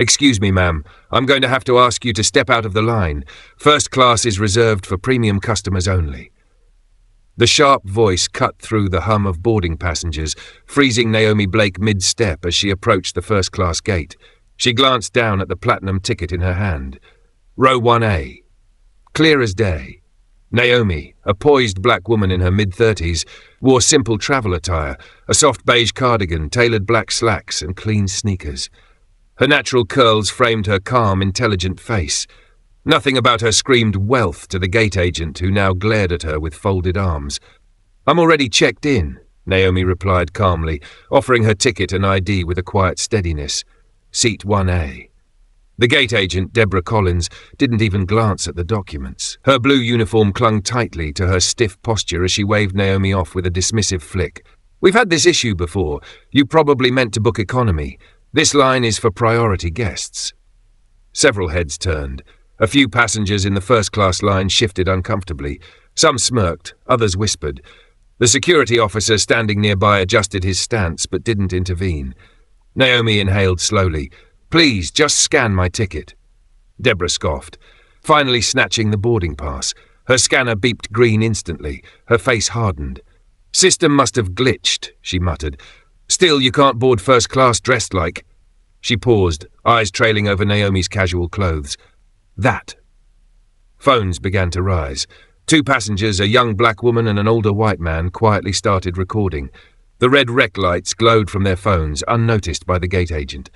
"Excuse me, ma'am. I'm going to have to ask you to step out of the line. First class is reserved for premium customers only." The sharp voice cut through the hum of boarding passengers, freezing Naomi Blake mid-step as she approached the first-class gate. She glanced down at the platinum ticket in her hand. Row 1A. Clear as day. Naomi, a poised black woman in her mid-30s, wore simple travel attire, a soft beige cardigan, tailored black slacks, and clean sneakers. Her natural curls framed her calm, intelligent face. Nothing about her screamed wealth to the gate agent, who now glared at her with folded arms. "I'm already checked in," Naomi replied calmly, offering her ticket and ID with a quiet steadiness. "Seat 1A. The gate agent, Deborah Collins, didn't even glance at the documents. Her blue uniform clung tightly to her stiff posture as she waved Naomi off with a dismissive flick. "We've had this issue before. You probably meant to book economy. This line is for priority guests." Several heads turned. A few passengers in the first-class line shifted uncomfortably. Some smirked, others whispered. The security officer standing nearby adjusted his stance but didn't intervene. Naomi inhaled slowly. "Please, just scan my ticket." Deborah scoffed, finally snatching the boarding pass. Her scanner beeped green instantly. Her face hardened. "System must have glitched," she muttered. "Still, you can't board first class dressed like—" She paused, eyes trailing over Naomi's casual clothes. "That." Phones began to rise. Two passengers, a young black woman and an older white man, quietly started recording. The red rec lights glowed from their phones, unnoticed by the gate agent.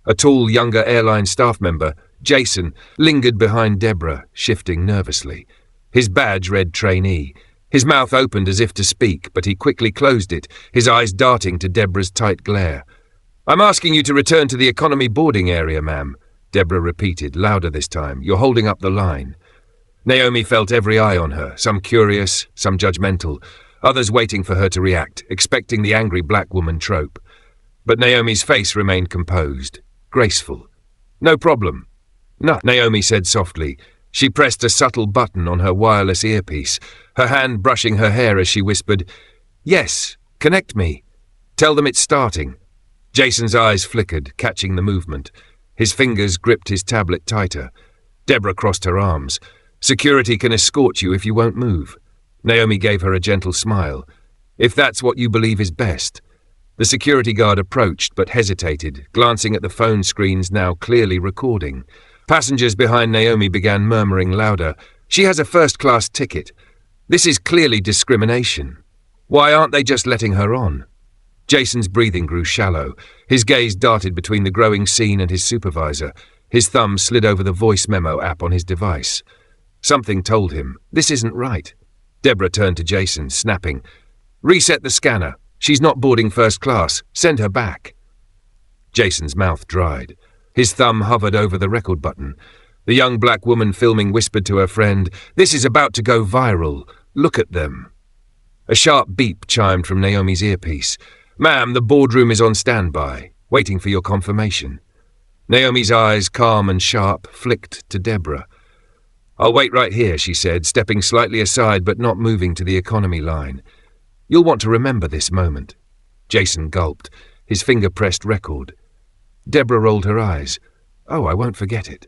A tall, younger airline staff member, Jason, lingered behind Deborah, shifting nervously. His badge read trainee. His mouth opened as if to speak, but he quickly closed it, his eyes darting to Deborah's tight glare. "I'm asking you to return to the economy boarding area, ma'am," Deborah repeated, louder this time. "You're holding up the line." Naomi felt every eye on her, some curious, some judgmental, others waiting for her to react, expecting the angry black woman trope. But Naomi's face remained composed, graceful. "No problem." "No," Naomi said softly. She pressed a subtle button on her wireless earpiece, her hand brushing her hair as she whispered, "Yes, connect me. Tell them it's starting." Jason's eyes flickered, catching the movement. His fingers gripped his tablet tighter. Deborah crossed her arms. "Security can escort you if you won't move." Naomi gave her a gentle smile. "If that's what you believe is best." The security guard approached but hesitated, glancing at the phone screens now clearly recording. Passengers behind Naomi began murmuring louder. "She has a first-class ticket. This is clearly discrimination. Why aren't they just letting her on?" Jason's breathing grew shallow. His gaze darted between the growing scene and his supervisor. His thumb slid over the voice memo app on his device. Something told him, this isn't right. Deborah turned to Jason, snapping, "Reset the scanner. She's not boarding first class. Send her back." Jason's mouth dried. His thumb hovered over the record button. The young black woman filming whispered to her friend, "This is about to go viral. Look at them." A sharp beep chimed from Naomi's earpiece. "Ma'am, the boardroom is on standby, waiting for your confirmation." Naomi's eyes, calm and sharp, flicked to Deborah. "I'll wait right here," she said, stepping slightly aside but not moving to the economy line. "You'll want to remember this moment." Jason gulped. His finger pressed record. Deborah rolled her eyes. "Oh, I won't forget it."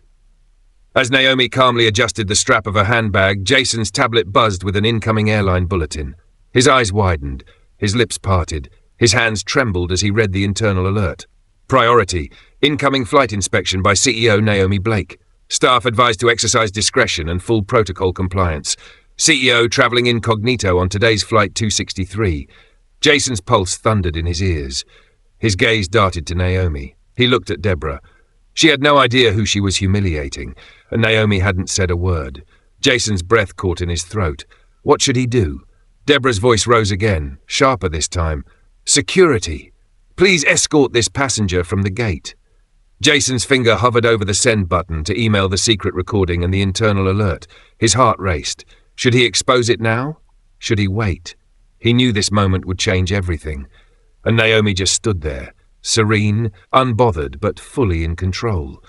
As Naomi calmly adjusted the strap of her handbag, Jason's tablet buzzed with an incoming airline bulletin. His eyes widened, his lips parted, his hands trembled as he read the internal alert. Priority, incoming flight inspection by CEO Naomi Blake. Staff advised to exercise discretion and full protocol compliance. CEO traveling incognito on today's flight 263. Jason's pulse thundered in his ears. His gaze darted to Naomi. He looked at Deborah. She had no idea who she was humiliating, and Naomi hadn't said a word. Jason's breath caught in his throat. What should he do? Deborah's voice rose again, sharper this time. "Security! Please escort this passenger from the gate." Jason's finger hovered over the send button to email the secret recording and the internal alert. His heart raced. Should he expose it now? Should he wait? He knew this moment would change everything. And Naomi just stood there, serene, unbothered, but fully in control.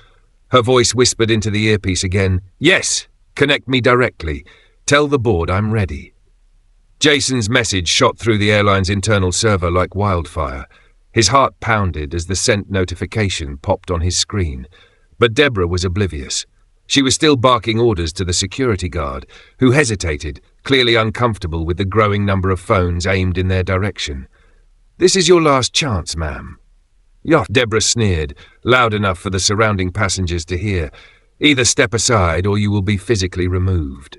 Her voice whispered into the earpiece again, "Yes, connect me directly. Tell the board I'm ready." Jason's message shot through the airline's internal server like wildfire. His heart pounded as the sent notification popped on his screen. But Deborah was oblivious. She was still barking orders to the security guard, who hesitated, clearly uncomfortable with the growing number of phones aimed in their direction. "This is your last chance, ma'am." "Yeah," Deborah sneered, loud enough for the surrounding passengers to hear. "Either step aside or you will be physically removed."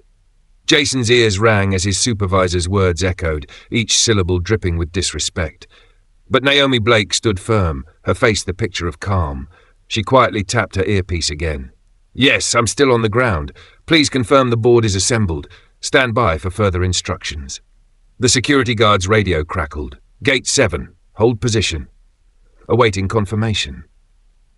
Jason's ears rang as his supervisor's words echoed, each syllable dripping with disrespect. But Naomi Blake stood firm, her face the picture of calm. She quietly tapped her earpiece again. "Yes, I'm still on the ground. Please confirm the board is assembled. Stand by for further instructions." The security guard's radio crackled. "Gate 7. Hold position." Awaiting confirmation.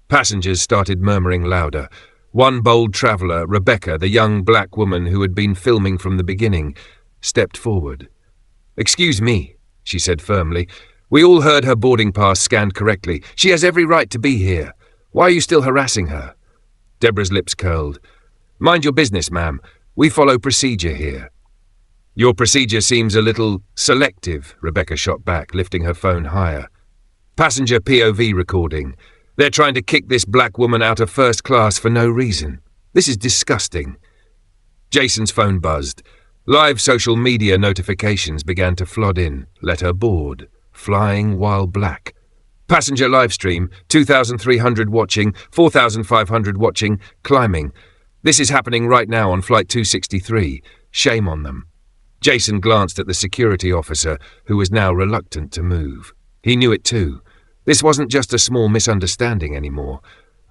Passengers started murmuring louder. One bold traveller, Rebecca, the young black woman who had been filming from the beginning, stepped forward. "Excuse me," she said firmly. "We all heard her boarding pass scanned correctly. She has every right to be here. Why are you still harassing her?" Deborah's lips curled. "Mind your business, ma'am. We follow procedure here." "Your procedure seems a little selective," Rebecca shot back, lifting her phone higher. "Passenger POV recording. They're trying to kick this black woman out of first class for no reason. This is disgusting." Jason's phone buzzed. Live social media notifications began to flood in. Let her board. Flying while black. Passenger livestream, 2,300 watching, 4,500 watching, climbing. This is happening right now on Flight 263. Shame on them. Jason glanced at the security officer, who was now reluctant to move. He knew it too. This wasn't just a small misunderstanding anymore.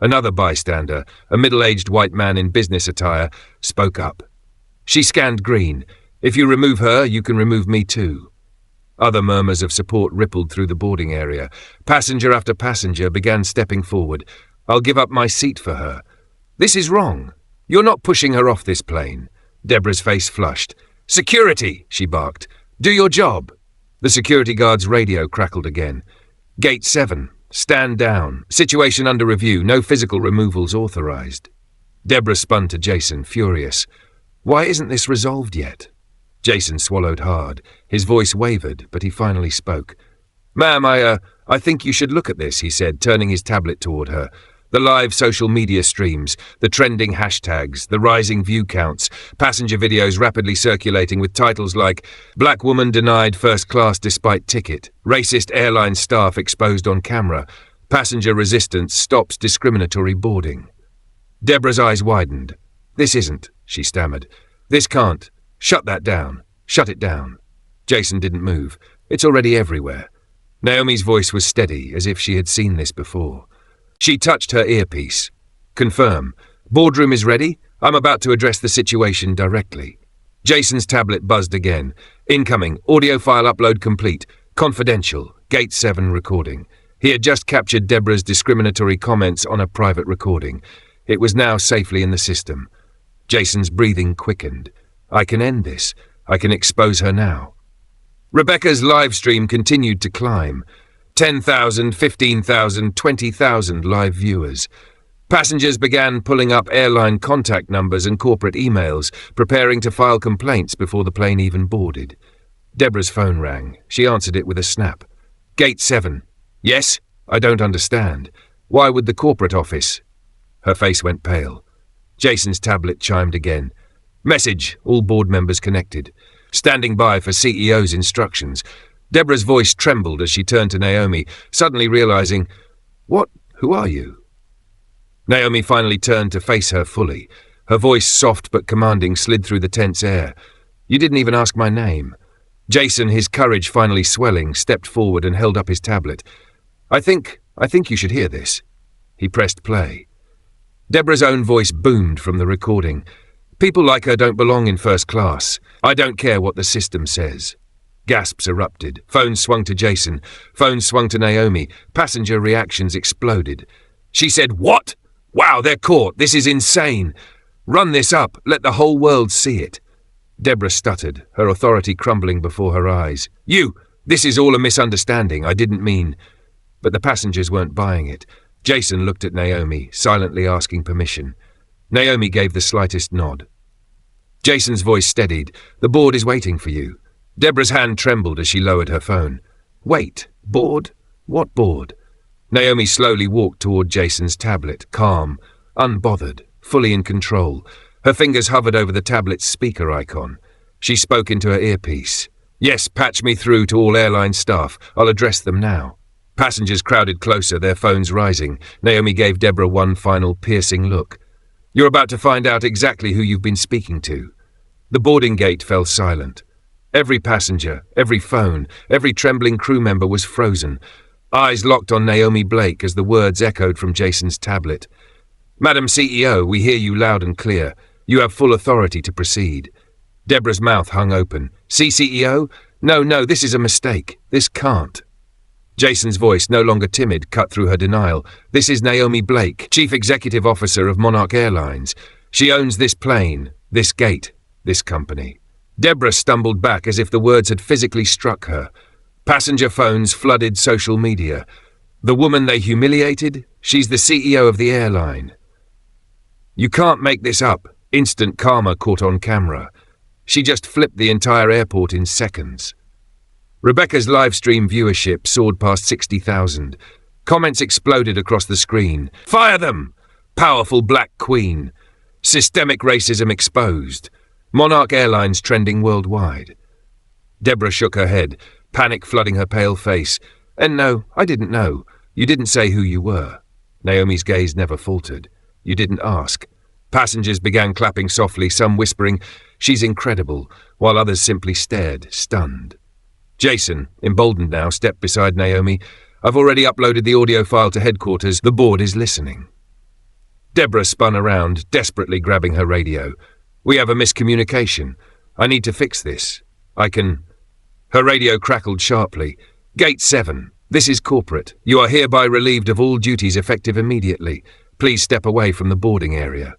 Another bystander, a middle-aged white man in business attire, spoke up. "She scanned green. If you remove her, you can remove me too." Other murmurs of support rippled through the boarding area. Passenger after passenger began stepping forward. "I'll give up my seat for her." "This is wrong. You're not pushing her off this plane." Deborah's face flushed. "Security!" she barked. "Do your job!" The security guard's radio crackled again. "Gate 7. Stand down. Situation under review. No physical removals authorized." Deborah spun to Jason, furious. "Why isn't this resolved yet?" Jason swallowed hard. His voice wavered, but he finally spoke. "Ma'am, I think you should look at this," he said, turning his tablet toward her. "The live social media streams, the trending hashtags, the rising view counts, passenger videos rapidly circulating with titles like Black Woman Denied First Class Despite Ticket, Racist Airline Staff Exposed on Camera, Passenger Resistance Stops Discriminatory Boarding." Deborah's eyes widened. "This isn't," she stammered. "This can't. Shut that down. Shut it down." Jason didn't move. "It's already everywhere." Naomi's voice was steady, as if she had seen this before. She touched her earpiece. "Confirm. Boardroom is ready. I'm about to address the situation directly." Jason's tablet buzzed again. "Incoming. Audio file upload complete. Confidential. Gate 7 recording." He had just captured Deborah's discriminatory comments on a private recording. It was now safely in the system. Jason's breathing quickened. "I can end this. I can expose her now." Rebecca's live stream continued to climb. 10,000, 15,000, 20,000 live viewers. Passengers began pulling up airline contact numbers and corporate emails, preparing to file complaints before the plane even boarded. Deborah's phone rang. She answered it with a snap. "Gate 7. Yes? I don't understand. Why would the corporate office?" Her face went pale. Jason's tablet chimed again. "Message, all board members connected. Standing by for CEO's instructions." Deborah's voice trembled as she turned to Naomi, suddenly realizing, "What? Who are you?" Naomi finally turned to face her fully. Her voice, soft but commanding, slid through the tense air. "You didn't even ask my name." Jason, his courage finally swelling, stepped forward and held up his tablet. I think you should hear this." He pressed play. Deborah's own voice boomed from the recording. "People like her don't belong in first class. I don't care what the system says." Gasps erupted. Phones swung to Jason. Phones swung to Naomi. Passenger reactions exploded. She said, "What? Wow, they're caught. This is insane. Run this up. Let the whole world see it." Deborah stuttered, her authority crumbling before her eyes. This is all a misunderstanding. I didn't mean..." But the passengers weren't buying it. Jason looked at Naomi, silently asking permission. Naomi gave the slightest nod. Jason's voice steadied. "The board is waiting for you." Deborah's hand trembled as she lowered her phone. "Wait, board? What board? Naomi slowly walked toward Jason's tablet, calm, unbothered, fully in control. Her fingers hovered over the tablet's speaker icon. She spoke into her earpiece. Yes, patch me through to all airline staff. I'll address them now. Passengers crowded closer, their phones rising. Naomi gave Deborah one final piercing look. You're about to find out exactly who you've been speaking to. The boarding gate fell silent. Every passenger, every phone, every trembling crew member was frozen. Eyes locked on Naomi Blake as the words echoed from Jason's tablet. Madam CEO, we hear you loud and clear. You have full authority to proceed. Deborah's mouth hung open. See, CEO? No, this is a mistake. This can't. Jason's voice, no longer timid, cut through her denial. This is Naomi Blake, Chief Executive Officer of Monarch Airlines. She owns this plane, this gate, this company. Deborah stumbled back as if the words had physically struck her. Passenger phones flooded social media. The woman they humiliated? She's the CEO of the airline. You can't make this up. Instant karma caught on camera. She just flipped the entire airport in seconds. Rebecca's livestream viewership soared past 60,000. Comments exploded across the screen. Fire them! Powerful black queen. Systemic racism exposed. Monarch Airlines trending worldwide. Deborah shook her head, panic flooding her pale face. And no, I didn't know. You didn't say who you were. Naomi's gaze never faltered. You didn't ask. Passengers began clapping softly, some whispering, "She's incredible," while others simply stared, stunned. Jason, emboldened now, stepped beside Naomi. I've already uploaded the audio file to headquarters. The board is listening. Deborah spun around, desperately grabbing her radio. We have a miscommunication. I need to fix this. I can... Her radio crackled sharply. Gate 7. This is corporate. You are hereby relieved of all duties effective immediately. Please step away from the boarding area.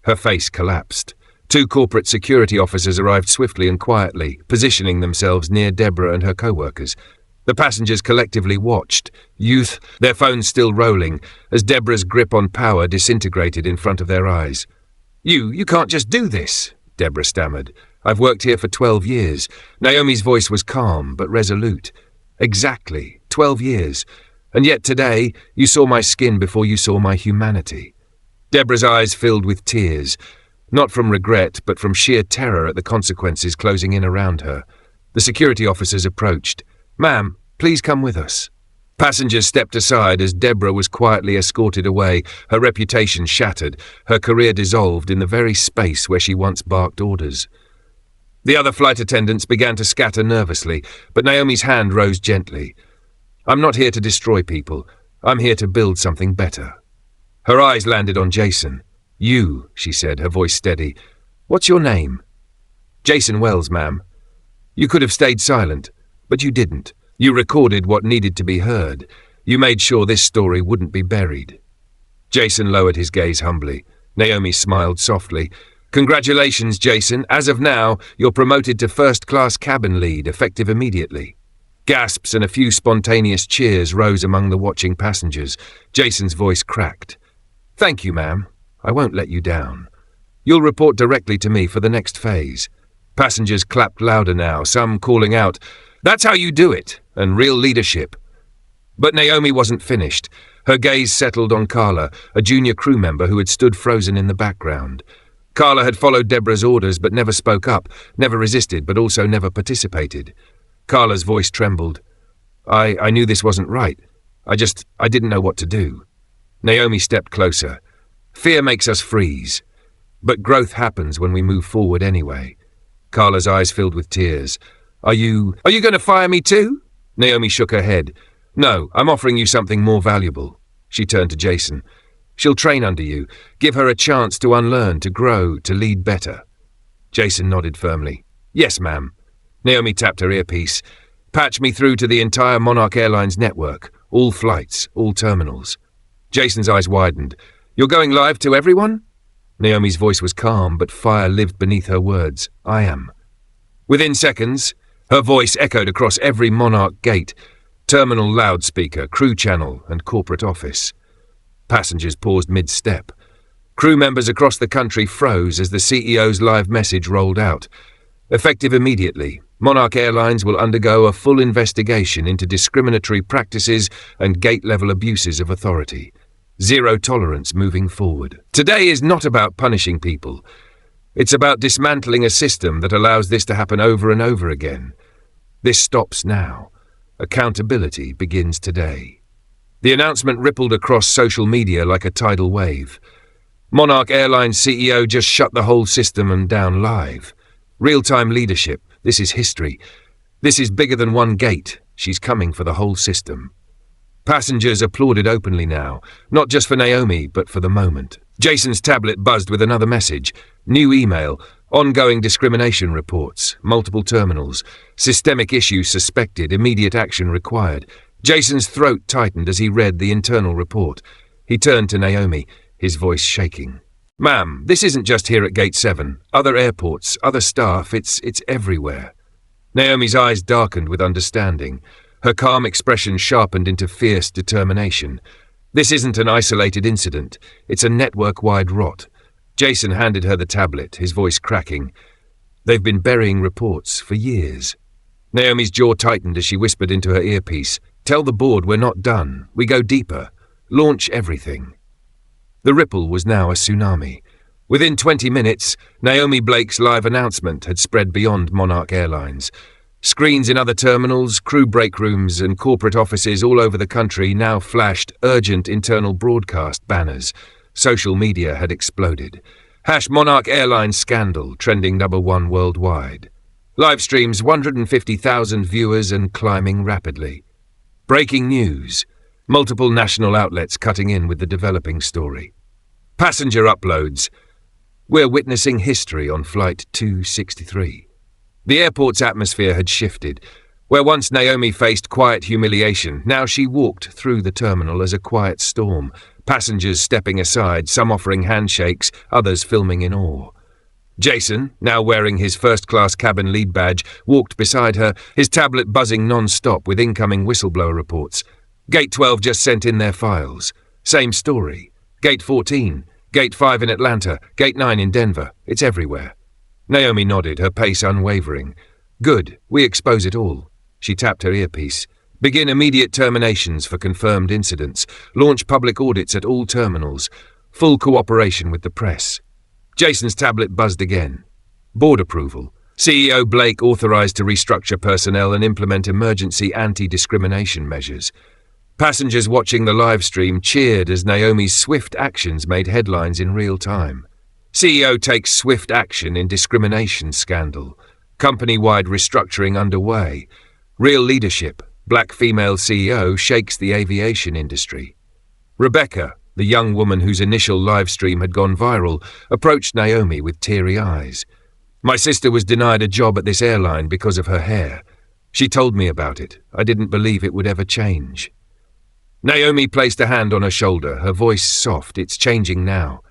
Her face collapsed. 2 corporate security officers arrived swiftly and quietly, positioning themselves near Deborah and her co-workers. The passengers collectively watched, youth, their phones still rolling, as Deborah's grip on power disintegrated in front of their eyes. You can't just do this, Deborah stammered. I've worked here for 12 years. Naomi's voice was calm but resolute. Exactly, 12 years. And yet today, you saw my skin before you saw my humanity. Deborah's eyes filled with tears, not from regret, but from sheer terror at the consequences closing in around her. The security officers approached. Ma'am, please come with us. Passengers stepped aside as Deborah was quietly escorted away, her reputation shattered, her career dissolved in the very space where she once barked orders. The other flight attendants began to scatter nervously, but Naomi's hand rose gently. I'm not here to destroy people. I'm here to build something better. Her eyes landed on Jason. You, she said, her voice steady. What's your name? Jason Wells, ma'am. You could have stayed silent, but you didn't. You recorded what needed to be heard. You made sure this story wouldn't be buried. Jason lowered his gaze humbly. Naomi smiled softly. Congratulations, Jason. As of now, you're promoted to first-class cabin lead, effective immediately. Gasps and a few spontaneous cheers rose among the watching passengers. Jason's voice cracked. Thank you, ma'am. I won't let you down. You'll report directly to me for the next phase. Passengers clapped louder now, some calling out, That's how you do it, and real leadership. But Naomi wasn't finished. Her gaze settled on Carla, a junior crew member who had stood frozen in the background. Carla had followed Deborah's orders but never spoke up, never resisted but also never participated. Carla's voice trembled. I knew this wasn't right. I didn't know what to do. Naomi stepped closer. Fear makes us freeze. But growth happens when we move forward anyway. Carla's eyes filled with tears. Are you going to fire me too? Naomi shook her head. No, I'm offering you something more valuable. She turned to Jason. She'll train under you. Give her a chance to unlearn, to grow, to lead better. Jason nodded firmly. Yes, ma'am. Naomi tapped her earpiece. Patch me through to the entire Monarch Airlines network. All flights, all terminals. Jason's eyes widened. You're going live to everyone? Naomi's voice was calm, but fire lived beneath her words. I am. Within seconds, her voice echoed across every Monarch gate, terminal loudspeaker, crew channel, and corporate office. Passengers paused mid-step. Crew members across the country froze as the CEO's live message rolled out. Effective immediately, Monarch Airlines will undergo a full investigation into discriminatory practices and gate-level abuses of authority. Zero tolerance moving forward. Today is not about punishing people. It's about dismantling a system that allows this to happen over and over again. This stops now. Accountability begins today. The announcement rippled across social media like a tidal wave. Monarch Airlines CEO just shut the whole system down live. Real-time leadership. This is history. This is bigger than one gate. She's coming for the whole system. Passengers applauded openly now, not just for Naomi, but for the moment. Jason's tablet buzzed with another message. New email. Ongoing discrimination reports. Multiple terminals. Systemic issue suspected. Immediate action required. Jason's throat tightened as he read the internal report. He turned to Naomi, his voice shaking. Ma'am, this isn't just here at Gate 7. Other airports, other staff, it's everywhere. Naomi's eyes darkened with understanding. Her calm expression sharpened into fierce determination. This isn't an isolated incident. It's a network-wide rot. Jason handed her the tablet, his voice cracking. They've been burying reports for years. Naomi's jaw tightened as she whispered into her earpiece. Tell the board we're not done. We go deeper. Launch everything. The ripple was now a tsunami. Within 20 minutes, Naomi Blake's live announcement had spread beyond Monarch Airlines. Screens in other terminals, crew break rooms, and corporate offices all over the country now flashed urgent internal broadcast banners. Social media had exploded. #Monarch Airlines scandal trending #1 worldwide. Live streams 150,000 viewers and climbing rapidly. Breaking news. Multiple national outlets cutting in with the developing story. Passenger uploads. We're witnessing history on Flight 263. The airport's atmosphere had shifted. Where once Naomi faced quiet humiliation, now she walked through the terminal as a quiet storm, passengers stepping aside, some offering handshakes, others filming in awe. Jason, now wearing his first-class cabin lead badge, walked beside her, his tablet buzzing non-stop with incoming whistleblower reports. Gate 12 just sent in their files. Same story. Gate 14, Gate 5 in Atlanta, Gate 9 in Denver. It's everywhere. Naomi nodded, her pace unwavering. Good, we expose it all. She tapped her earpiece. Begin immediate terminations for confirmed incidents. Launch public audits at all terminals. Full cooperation with the press. Jason's tablet buzzed again. Board approval. CEO Blake authorized to restructure personnel and implement emergency anti-discrimination measures. Passengers watching the live stream cheered as Naomi's swift actions made headlines in real time. CEO takes swift action in discrimination scandal. Company-wide restructuring underway. Real leadership. Black female CEO shakes the aviation industry. Rebecca, the young woman whose initial live stream had gone viral, approached Naomi with teary eyes. My sister was denied a job at this airline because of her hair. She told me about it. I didn't believe it would ever change. Naomi placed a hand on her shoulder, her voice soft. It's changing now.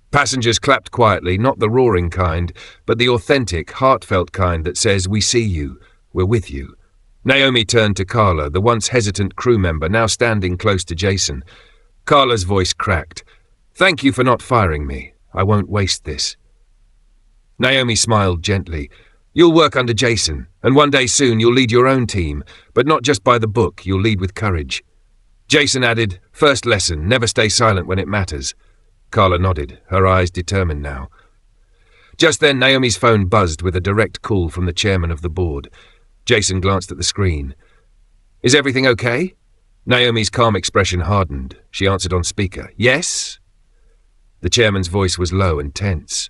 Passengers clapped quietly, not the roaring kind, but the authentic, heartfelt kind that says, we see you, we're with you. Naomi turned to Carla, the once hesitant crew member, now standing close to Jason. Carla's voice cracked. Thank you for not firing me. I won't waste this. Naomi smiled gently. You'll work under Jason, and one day soon you'll lead your own team, but not just by the book, you'll lead with courage. Jason added, first lesson, never stay silent when it matters. Carla nodded, her eyes determined now. Just then Naomi's phone buzzed with a direct call from the chairman of the board. Jason glanced at the screen. Is everything okay? Naomi's calm expression hardened. She answered on speaker. Yes? The chairman's voice was low and tense.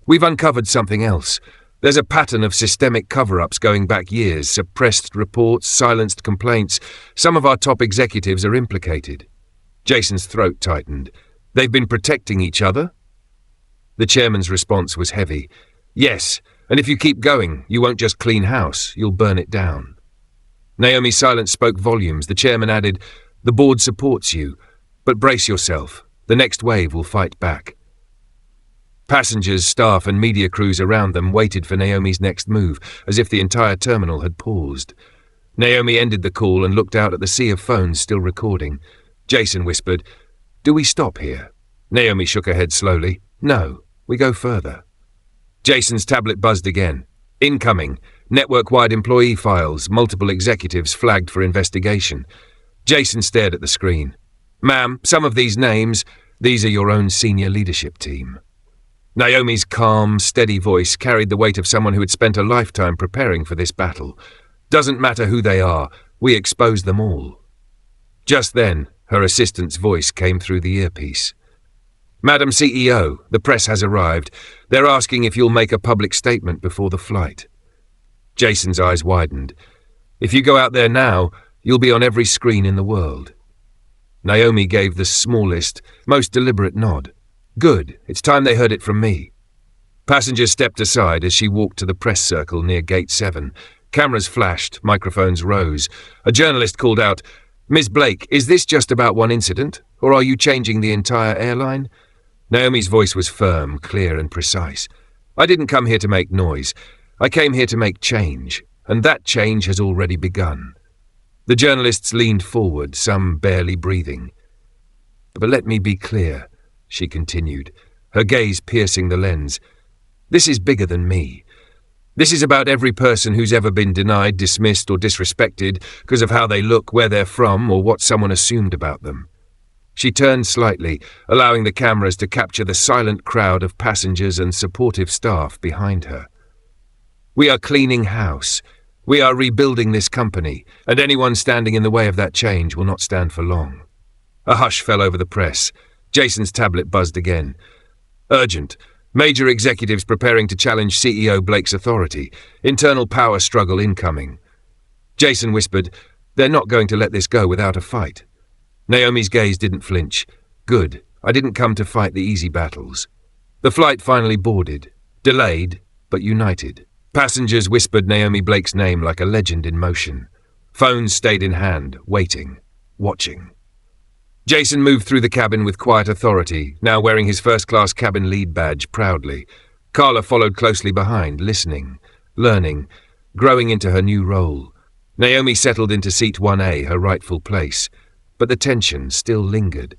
We've uncovered something else. There's a pattern of systemic cover-ups going back years, suppressed reports, silenced complaints. Some of our top executives are implicated. Jason's throat tightened. They've been protecting each other? The chairman's response was heavy. Yes, and if you keep going, you won't just clean house, you'll burn it down. Naomi's silence spoke volumes. The chairman added, the board supports you, but brace yourself. The next wave will fight back. Passengers, staff, and media crews around them waited for Naomi's next move, as if the entire terminal had paused. Naomi ended the call and looked out at the sea of phones still recording. Jason whispered, Do we stop here? Naomi shook her head slowly. No, we go further. Jason's tablet buzzed again. Incoming. network-wide employee files, multiple executives flagged for investigation. Jason stared at the screen. "Ma'am, some of these names, these are your own senior leadership team." Naomi's calm, steady voice carried the weight of someone who had spent a lifetime preparing for this battle. "Doesn't matter who they are, we expose them all." Just then, her assistant's voice came through the earpiece. "Madam CEO, the press has arrived. They're asking if you'll make a public statement before the flight." Jason's eyes widened. "If you go out there now, you'll be on every screen in the world." Naomi gave the smallest, most deliberate nod. "Good, it's time they heard it from me." Passengers stepped aside as she walked to the press circle near Gate 7. Cameras flashed, microphones rose. A journalist called out, "Ms. Blake, is this just about one incident, or are you changing the entire airline?" Naomi's voice was firm, clear and precise. "I didn't come here to make noise. I came here to make change, and that change has already begun." The journalists leaned forward, some barely breathing. "But let me be clear," she continued, her gaze piercing the lens. "This is bigger than me. This is about every person who's ever been denied, dismissed, or disrespected because of how they look, where they're from, or what someone assumed about them." She turned slightly, allowing the cameras to capture the silent crowd of passengers and supportive staff behind her. "We are cleaning house. We are rebuilding this company, and anyone standing in the way of that change will not stand for long." A hush fell over the press. Jason's tablet buzzed again. "Urgent. Major executives preparing to challenge CEO Blake's authority. Internal power struggle incoming." Jason whispered, "They're not going to let this go without a fight." Naomi's gaze didn't flinch. "Good. I didn't come to fight the easy battles." The flight finally boarded. Delayed, but united. Passengers whispered Naomi Blake's name like a legend in motion. Phones stayed in hand, waiting, watching. Jason moved through the cabin with quiet authority, now wearing his first-class cabin lead badge proudly. Carla followed closely behind, listening, learning, growing into her new role. Naomi settled into seat 1A, her rightful place, but the tension still lingered.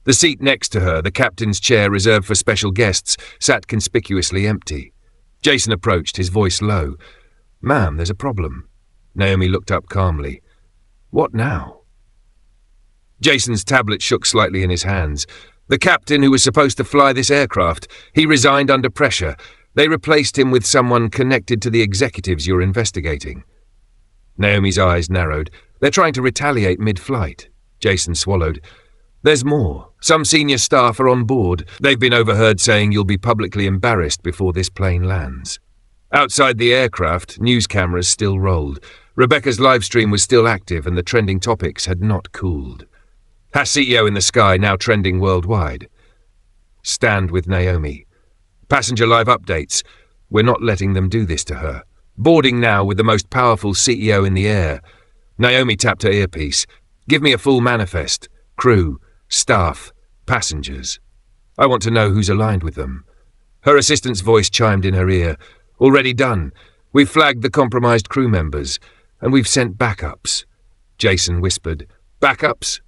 The seat next to her, the captain's chair reserved for special guests, sat conspicuously empty. Jason approached, his voice low. "Ma'am, there's a problem." Naomi looked up calmly. "What now?" Jason's tablet shook slightly in his hands. "The captain who was supposed to fly this aircraft, he resigned under pressure. They replaced him with someone connected to the executives you're investigating." Naomi's eyes narrowed. "They're trying to retaliate mid-flight." Jason swallowed. "There's more. Some senior staff are on board. They've been overheard saying you'll be publicly embarrassed before this plane lands." Outside the aircraft, news cameras still rolled. Rebecca's livestream was still active and the trending topics had not cooled. "Has CEO in the sky now trending worldwide?" "Stand with Naomi." "Passenger live updates. We're not letting them do this to her." "Boarding now with the most powerful CEO in the air." Naomi tapped her earpiece. "Give me a full manifest. Crew, staff, passengers. I want to know who's aligned with them." Her assistant's voice chimed in her ear. "Already done. We've flagged the compromised crew members, and we've sent backups." Jason whispered, "Backups?"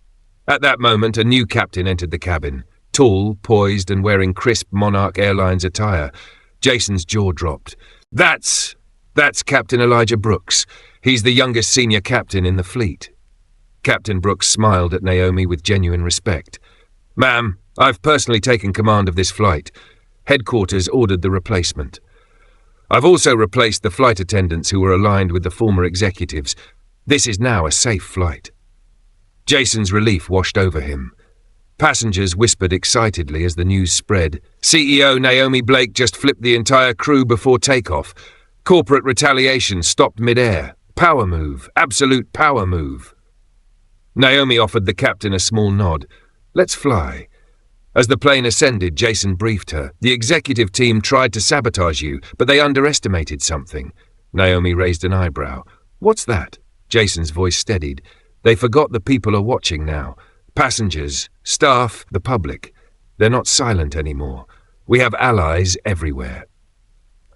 At that moment, a new captain entered the cabin, tall, poised, and wearing crisp Monarch Airlines attire. Jason's jaw dropped. That's Captain Elijah Brooks. He's the youngest senior captain in the fleet." Captain Brooks smiled at Naomi with genuine respect. "Ma'am, I've personally taken command of this flight. Headquarters ordered the replacement. I've also replaced the flight attendants who were aligned with the former executives. This is now a safe flight." Jason's relief washed over him. Passengers whispered excitedly as the news spread. "CEO Naomi Blake just flipped the entire crew before takeoff. Corporate retaliation stopped mid-air. Power move, absolute power move." Naomi offered the captain a small nod. "Let's fly." As the plane ascended, Jason briefed her. "The executive team tried to sabotage you, but they underestimated something." Naomi raised an eyebrow. "What's that?" Jason's voice steadied. "They forgot the people are watching now. Passengers, staff, the public. They're not silent anymore. We have allies everywhere."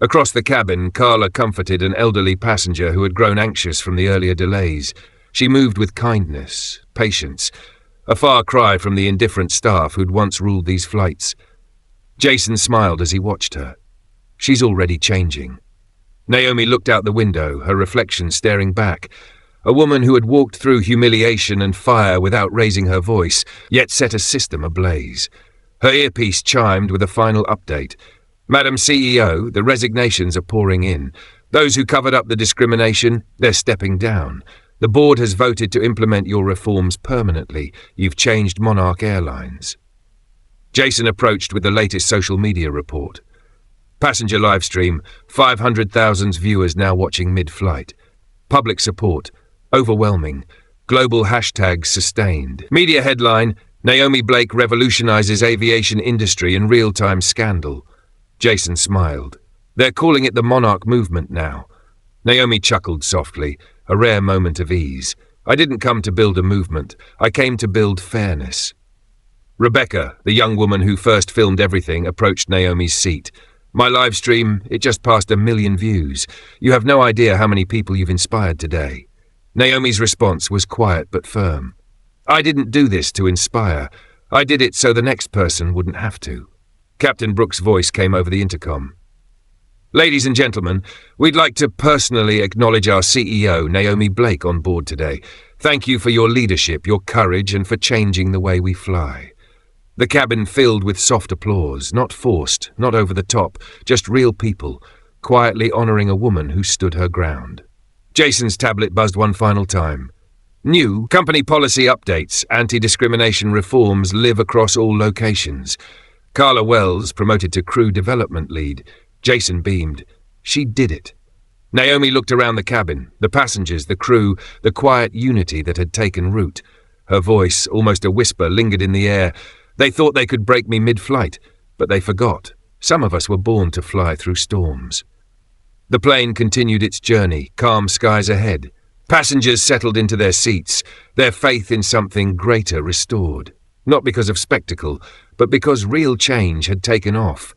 Across the cabin, Carla comforted an elderly passenger who had grown anxious from the earlier delays. She moved with kindness, patience, a far cry from the indifferent staff who'd once ruled these flights. Jason smiled as he watched her. She's already changing. Naomi looked out the window, her reflection staring back. A woman who had walked through humiliation and fire without raising her voice, yet set a system ablaze. Her earpiece chimed with a final update. "Madam CEO, the resignations are pouring in. Those who covered up the discrimination, they're stepping down. The board has voted to implement your reforms permanently. You've changed Monarch Airlines." Jason approached with the latest social media report. Passenger livestream, 500,000 viewers now watching mid-flight. Public support, overwhelming. Global hashtags sustained. Media headline, Naomi Blake revolutionizes aviation industry in real-time scandal. Jason smiled. They're calling it the Monarch movement now. Naomi chuckled softly, a rare moment of ease. I didn't come to build a movement. I came to build fairness. Rebecca, the young woman who first filmed everything, approached Naomi's seat. My live stream, it just passed 1 million views. You have no idea how many people you've inspired today. Naomi's response was quiet but firm. I didn't do this to inspire. I did it so the next person wouldn't have to. Captain Brooks' voice came over the intercom. Ladies and gentlemen, we'd like to personally acknowledge our CEO, Naomi Blake, on board today. Thank you for your leadership, your courage, and for changing the way we fly. The cabin filled with soft applause, not forced, not over the top, just real people, quietly honoring a woman who stood her ground. Jason's tablet buzzed one final time. New company policy updates, anti-discrimination reforms live across all locations. Carla Wells promoted to crew development lead. Jason beamed. She did it. Naomi looked around the cabin, the passengers, the crew, the quiet unity that had taken root. Her voice, almost a whisper, lingered in the air. They thought they could break me mid-flight, but they forgot. Some of us were born to fly through storms. The plane continued its journey, calm skies ahead. Passengers settled into their seats, their faith in something greater restored. Not because of spectacle, but because real change had taken off.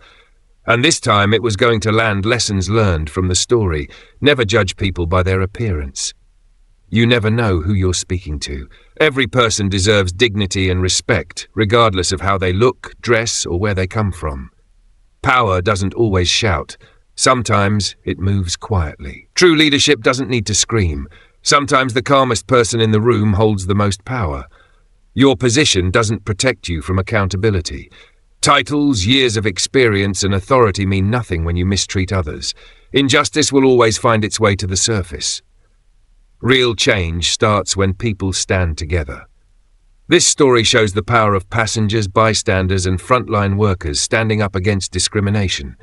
And this time it was going to land lessons learned from the story. Never judge people by their appearance. You never know who you're speaking to. Every person deserves dignity and respect, regardless of how they look, dress, or where they come from. Power doesn't always shout. Sometimes it moves quietly. True leadership doesn't need to scream. Sometimes the calmest person in the room holds the most power. Your position doesn't protect you from accountability. Titles, years of experience, and authority mean nothing when you mistreat others. Injustice will always find its way to the surface. Real change starts when people stand together. This story shows the power of passengers, bystanders, and frontline workers standing up against discrimination.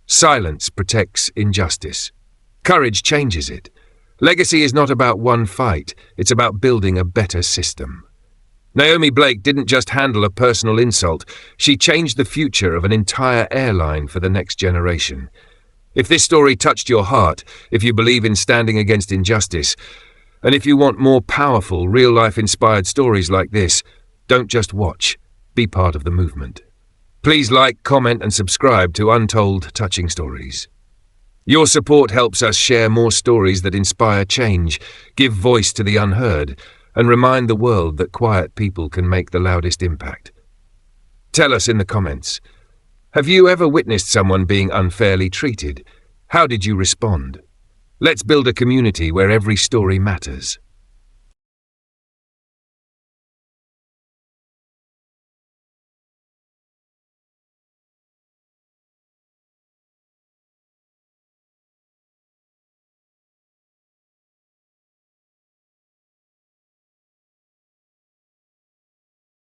Silence protects injustice. Courage changes it. Legacy is not about one fight, it's about building a better system. Naomi Blake didn't just handle a personal insult, she changed the future of an entire airline for the next generation. If this story touched your heart, if you believe in standing against injustice, and if you want more powerful, real-life inspired stories like this, don't just watch, be part of the movement. Please like, comment and subscribe to Untold Touching Stories. Your support helps us share more stories that inspire change, give voice to the unheard, and remind the world that quiet people can make the loudest impact. Tell us in the comments. Have you ever witnessed someone being unfairly treated? How did you respond? Let's build a community where every story matters.